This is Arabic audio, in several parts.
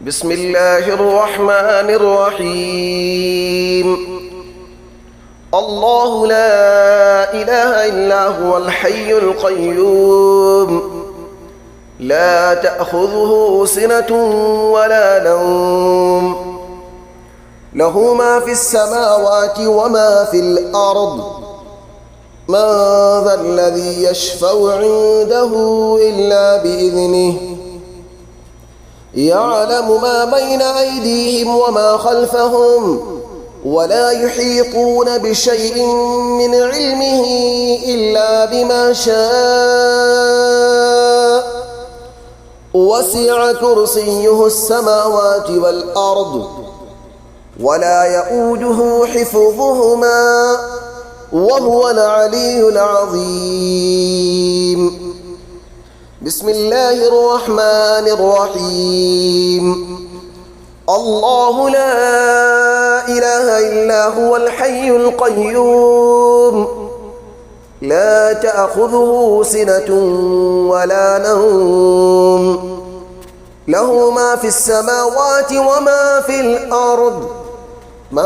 بسم الله الرحمن الرحيم. الله لا إله إلا هو الحي القيوم لا تأخذه سنة ولا نوم له ما في السماوات وما في الأرض من ذا الذي يشفع عنده إلا بإذنه يعلم ما بين أيديهم وما خلفهم ولا يحيطون بشيء من علمه إلا بما شاء وسع كرسيه السماوات والأرض ولا يؤوده حفظهما وهو العلي العظيم. بسم الله الرحمن الرحيم. الله لا إله إلا هو الحي القيوم لا تأخذه سنة ولا نوم له ما في السماوات وما في الأرض من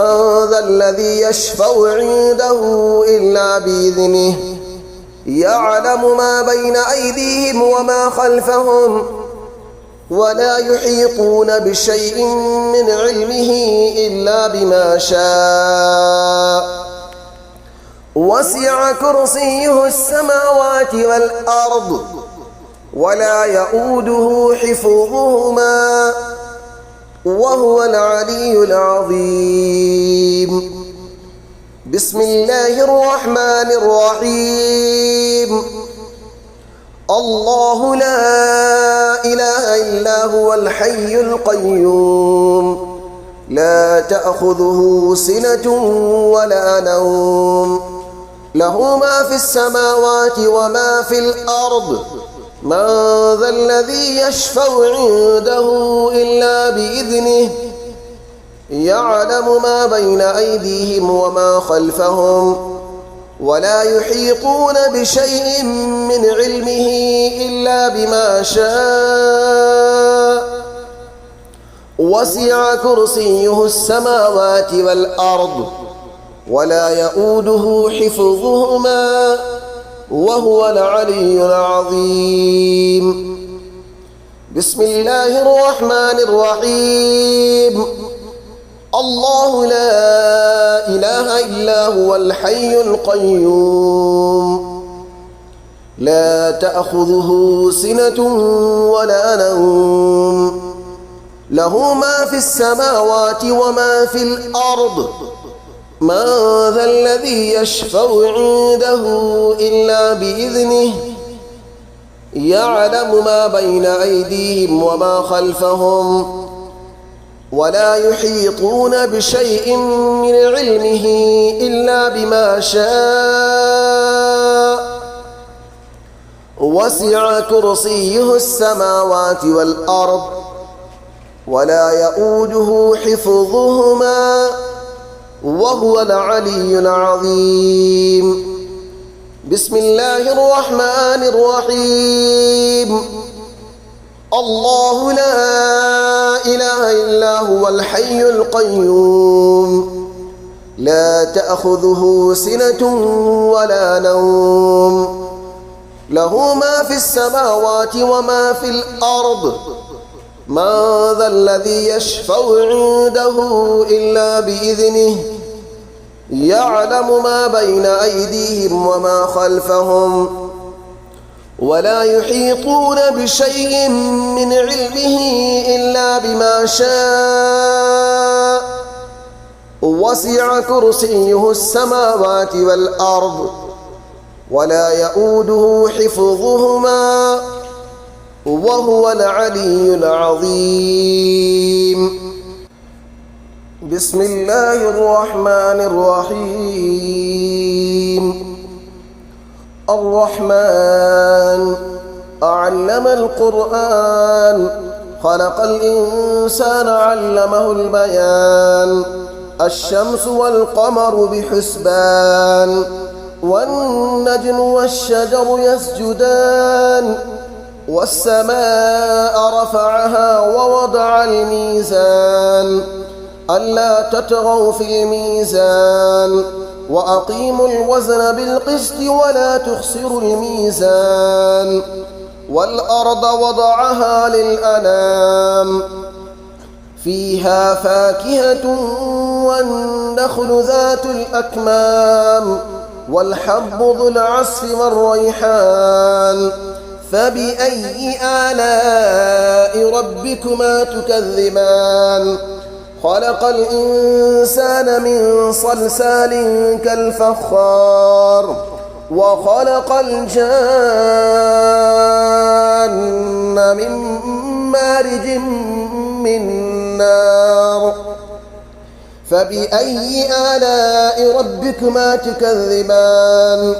ذا الذي يشفع عنده إلا بإذنه يعلم ما بين أيديهم وما خلفهم ولا يحيطون بشيء من علمه إلا بما شاء وسع كرسيه السماوات والأرض ولا يؤوده حفظهما وهو العلي العظيم. بسم الله الرحمن الرحيم. الله لا إله إلا هو الحي القيوم لا تأخذه سنة ولا نوم له ما في السماوات وما في الأرض من ذا الذي يشفع عنده إلا بإذنه يعلم ما بين أيديهم وما خلفهم ولا يحيطون بشيء من علمه إلا بما شاء وسع كرسيه السماوات والأرض ولا يؤوده حفظهما وهو العلي العظيم. بسم الله الرحمن الرحيم. الله لا إله إلا هو الحي القيوم لا تأخذه سنة ولا نوم له ما في السماوات وما في الأرض من ذا الذي يشفع عنده إلا بإذنه يعلم ما بين أيديهم وما خلفهم ولا يحيطون بشيء من علمه إلا بما شاء وسع كرسيه السماوات والأرض ولا يؤوده حفظهما وهو العلي العظيم. بسم الله الرحمن الرحيم. الله لا إله إلا هو الحي القيوم لا تأخذه سنة ولا نوم له ما في السماوات وما في الأرض من ذا الذي يشفع عنده إلا بإذنه يعلم ما بين أيديهم وما خلفهم ولا يحيطون بشيء من علمه إلا بما شاء وسع كرسيه السماوات والأرض ولا يؤوده حفظهما وهو العلي العظيم. بسم الله الرحمن الرحيم. الرحمن علم القرآن خلق الإنسان علمه البيان الشمس والقمر بحسبان والنجم والشجر يسجدان والسماء رفعها ووضع ووضع الميزان ألا تطغوا في الميزان وأقيموا الوزن بالقسط ولا تخسروا الميزان والأرض وضعها للأنام فيها فاكهة والنخل ذات الأكمام والحب ذو العصف والريحان فبأي آلاء ربكما تكذبان خلق الإنسان من صلصال كالفخار وخلق الجان من مارج من نار فبأي آلاء ربكما تكذبان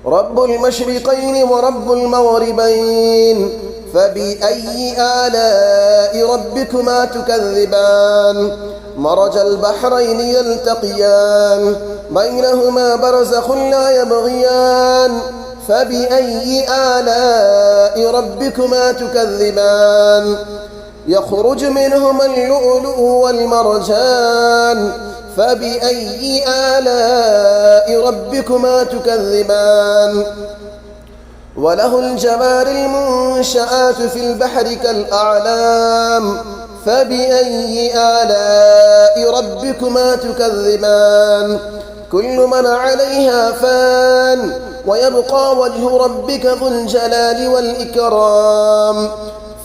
رب المشرقين ورب المغربين فبأي آلاء ربكما تكذبان مرج البحرين يلتقيان بينهما برزخ لا يبغيان فبأي آلاء ربكما تكذبان يخرج منهما اللؤلؤ والمرجان فبأي آلاء ربكما تكذبان وله الجوار المنشآت في البحر كالأعلام فبأي آلاء ربكما تكذبان كل من عليها فان ويبقى وجه ربك ذو الجلال والإكرام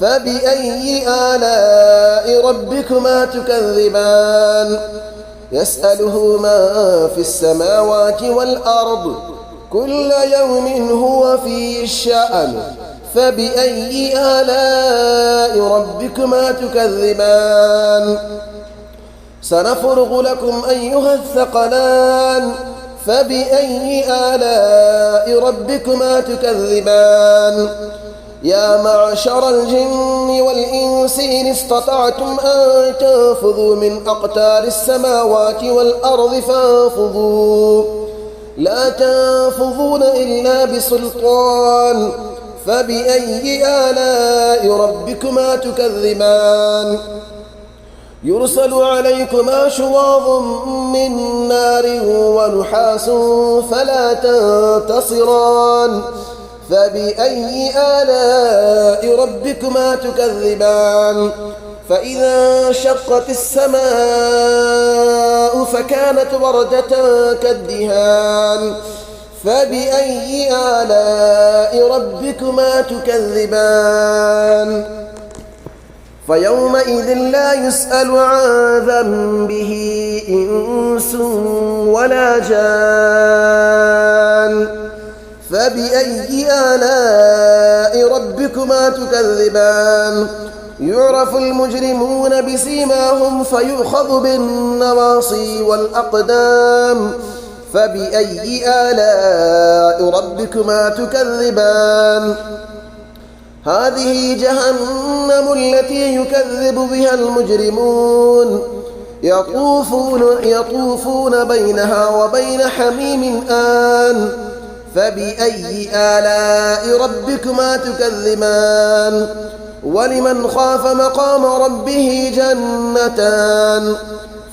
فبأي آلاء ربكما تكذبان يسأله ما في السماوات والأرض كل يوم هو في شأن فبأي آلاء ربكما تكذبان سنفرغ لكم أيها الثقلان فبأي آلاء ربكما تكذبان يا معشر الجن والإنس إن استطعتم أن تنفذوا من أقطار السماوات والأرض فانفذوا لا تنفذون إلا بسلطان فبأي آلاء ربكما تكذبان يرسل عليكما شواظ من نار ونحاس فلا تنتصران فبأي آلاء ربكما تكذبان فإذا انشقت السماء فكانت وردة كالدهان فبأي آلاء ربكما تكذبان فيومئذ لا يسأل عن ذنبه إنس ولا جان فبأي آلاء ربكما تكذبان يعرف المجرمون بسيماهم فيؤخذ بالنواصي والأقدام فبأي آلاء ربكما تكذبان هذه جهنم التي يكذب بها المجرمون يطوفون بينها وبين حميم آن فبأي آلاء ربكما تكذبان ولمن خاف مقام ربه جنتان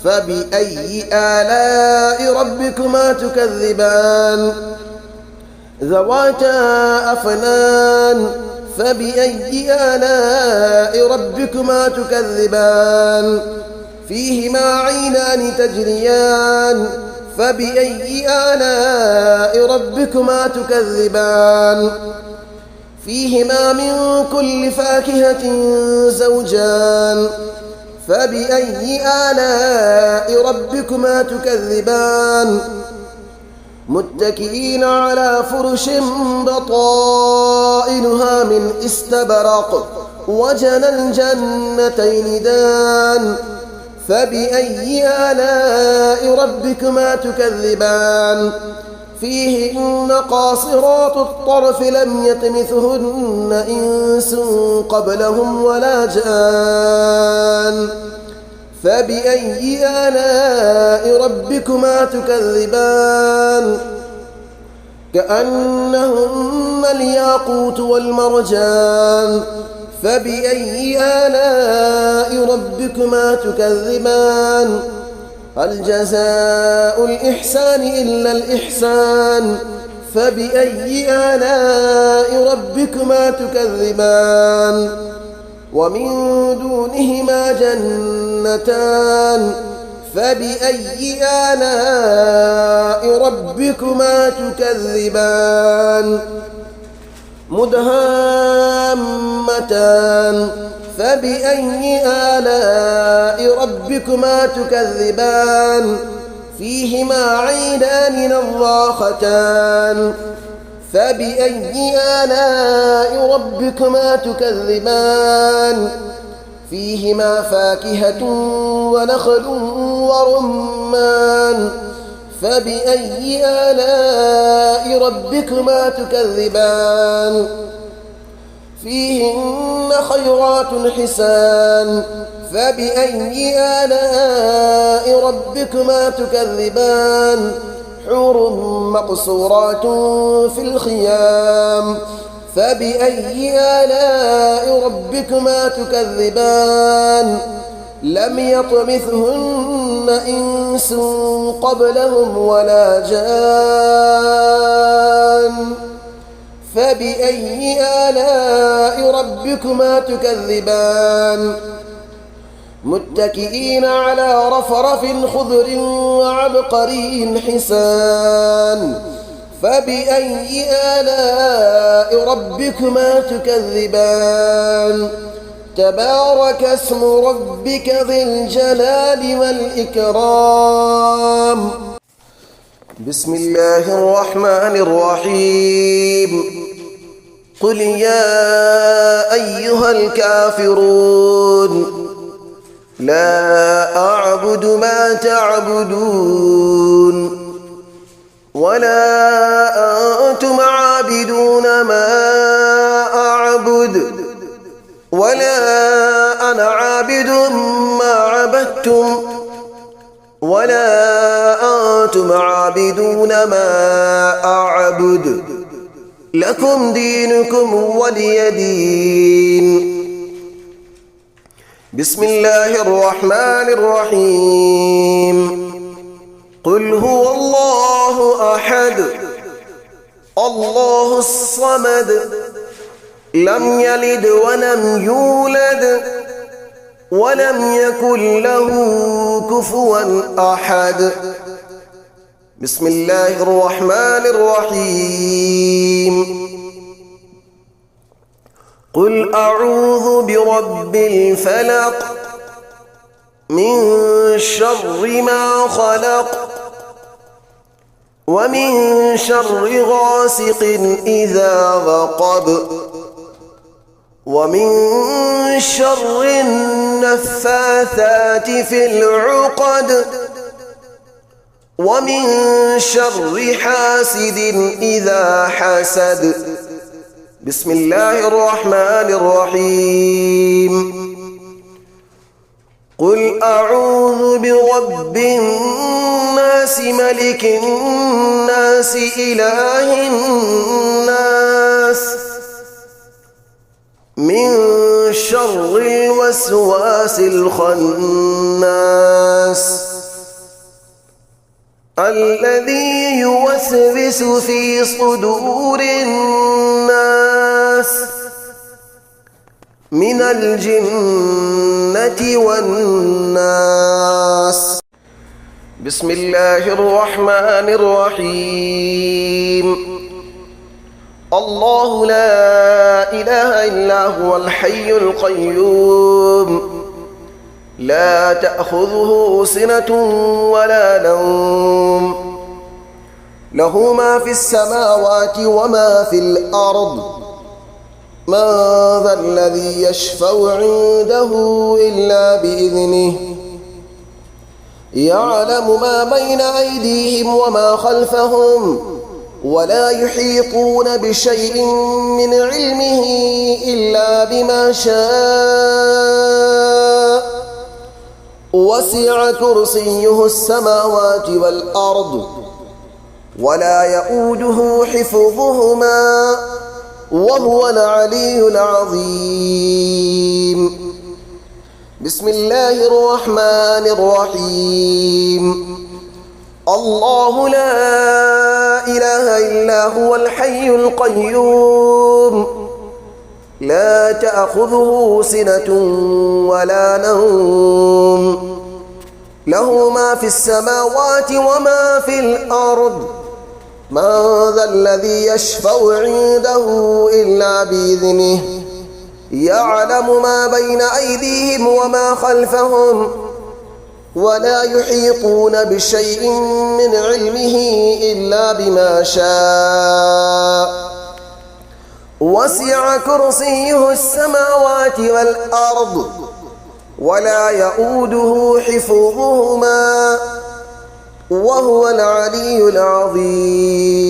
فبأي آلاء ربكما تكذبان ذواتا أفنان فبأي آلاء ربكما تكذبان فيهما عينان تجريان فبأي آلاء ربكما تكذبان فيهما من كل فاكهة زوجان فبأي آلاء ربكما تكذبان متكئين على فرش بطائنها من استبرق وجنى الجنتين دان فبأي آلاء ربكما تكذبان فيهن قاصرات الطرف لم يطمثهن إنس قبلهم ولا جان فبأي آلاء ربكما تكذبان كأنهن الياقوت والمرجان فبأي آلاء ربكما تكذبان هل جزاء الإحسان إلا الإحسان فبأي آلاء ربكما تكذبان ومن دونهما جنتان فبأي آلاء ربكما تكذبان مدهامتان فبأي آلاء ربكما تكذبان فيهما عينان نضاختان فبأي آلاء ربكما تكذبان فيهما فاكهة ونخل ورمان فبأي آلاء ربكما تكذبان فيهن خيرات حسان فبأي آلاء ربكما تكذبان حور مقصورات في الخيام فبأي آلاء ربكما تكذبان لم يطمثهن إنس قبلهم ولا جان فبأي آلاء ربكما تكذبان متكئين على رفرف خضر وعبقري حسان فبأي آلاء ربكما تكذبان تبارك اسم ربك ذي الجلال والإكرام بسم الله الرحمن الرحيم قل يا أيها الكافرون لا أعبد ما تعبدون ولا أنتم عابدون ما أعبد ولا أنا عابد ما عبدتم ولا أنتم عابدون ما أعبد لكم دينكم ولي دين بسم الله الرحمن الرحيم قل هو الله أحد الله الصمد لم يلد ولم يولد ولم يكن له كفوا أحد بسم الله الرحمن الرحيم قل أعوذ برب الفلق من شر ما خلق ومن شر غاسق إذا وقب ومن شر النفاثات في العقد ومن شر حاسد إذا حسد بسم الله الرحمن الرحيم قل أعوذ برب الناس ملك الناس إله الناس من شر الوسواس الخناس الذي يوسوس في صدور الناس من الجنة والناس بسم الله الرحمن الرحيم الله لا إله إلا هو الحي القيوم لا تأخذه سنة ولا نوم له ما في السماوات وما في الأرض من ذا الذي يشفع عنده إلا بإذنه يعلم ما بين أيديهم وما خلفهم ولا يحيطون بشيء من علمه إلا بما شاء وسع كرسيه السماوات والأرض ولا يؤوده حفظهما وهو العلي العظيم بسم الله الرحمن الرحيم. الله لا إله إلا هو الحي القيوم لا تأخذه سنة ولا نوم له ما في السماوات وما في الأرض من ذا الذي يشفع عنده إلا بإذنه يعلم ما بين أيديهم وما خلفهم ولا يحيطون بشيء من علمه إلا بما شاء وسع كرسيه السماوات والأرض ولا يؤوده حفظهما وهو العلي العظيم.